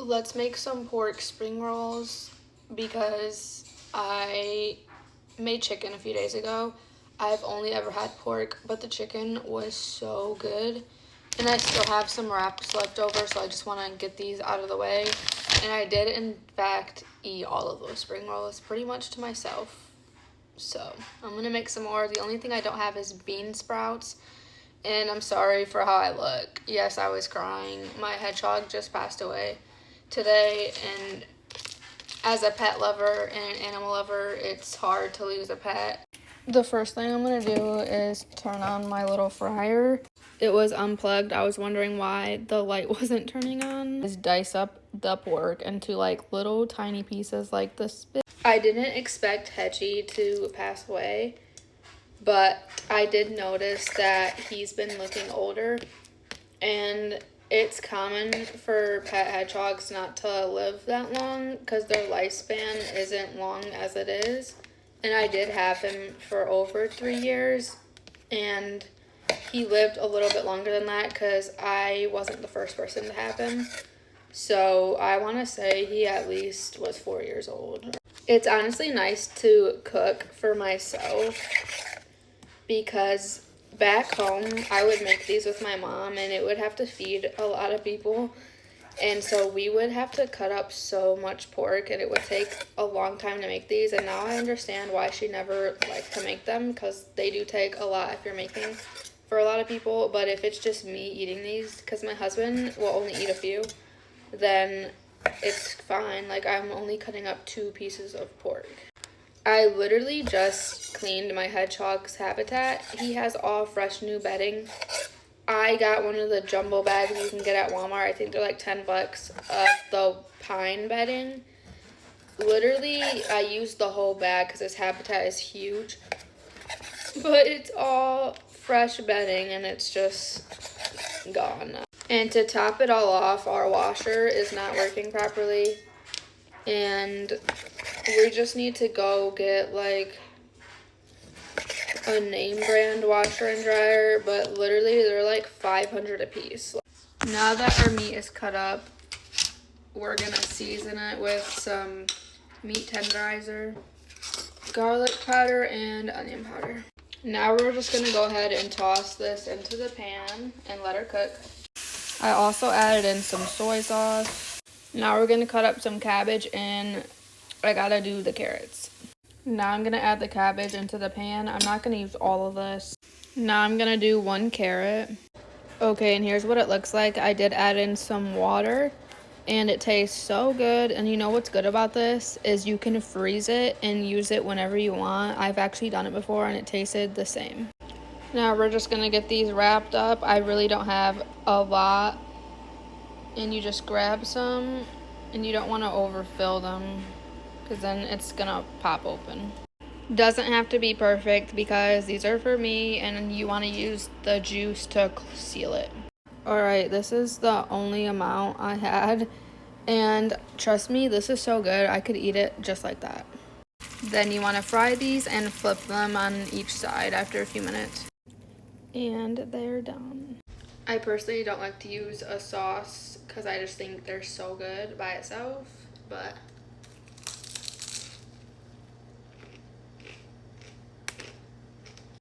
Let's make some pork spring rolls because I made chicken a few days ago. I've only ever had pork, but the chicken was so good. And I still have some wraps left over, so I just want to get these out of the way. And I did, in fact, eat all of those spring rolls pretty much to myself. So I'm going to make some more. The only thing I don't have is bean sprouts. And I'm sorry for how I look. Yes, I was crying. My hedgehog just passed away today, and as a pet lover and an animal lover, it's hard to lose a pet. The first thing I'm going to do is turn on my little fryer. It was unplugged. I was wondering why the light wasn't turning on. Just dice up the pork into like little tiny pieces like this. I didn't expect Hedgie to pass away, but I did notice that he's been looking older, and it's common for pet hedgehogs not to live that long because their lifespan isn't long as it is. And I did have him for over 3 years, and he lived a little bit longer than that because I wasn't the first person to have him. So I want to say he at least was 4 years old. It's honestly nice to cook for myself because back home I would make these with my mom, and it would have to feed a lot of people. And so we would have to cut up so much pork, and it would take a long time to make these. And now I understand why she never liked to make them, because they do take a lot if you're making for a lot of people. But if it's just me eating these, because my husband will only eat a few, then it's fine. Like, I'm only cutting up 2 pieces of pork. I literally just cleaned my hedgehog's habitat. He has all fresh new bedding. I got one of the jumbo bags you can get at Walmart. I think they're like $10 of the pine bedding. Literally, I used the whole bag because his habitat is huge. But it's all fresh bedding, and it's just gone now. And to top it all off, our washer is not working properly. And we just need to go get like a name brand washer and dryer, but literally they're like $500 a piece. Now that our meat is cut up, we're gonna season it with some meat tenderizer, garlic powder, and onion powder. Now we're just gonna go ahead and toss this into the pan and let her cook. I also added in some soy sauce. Now we're gonna cut up some cabbage, and I gotta do the carrots. Now I'm going to add the cabbage into the pan. I'm not going to use all of this. Now I'm going to do 1 carrot. Okay, and here's what it looks like. I did add in some water, and it tastes so good. And you know what's good about this is you can freeze it and use it whenever you want. I've actually done it before, and it tasted the same. Now we're just going to get these wrapped up. I really don't have a lot. And you just grab some, and you don't want to overfill them, because then it's gonna pop open. Doesn't have to be perfect because these are for me, and you want to use the juice to seal it. Alright, this is the only amount I had, and trust me, this is so good. I could eat it just like that. Then you want to fry these and flip them on each side after a few minutes. And they're done. I personally don't like to use a sauce because I just think they're so good by itself, but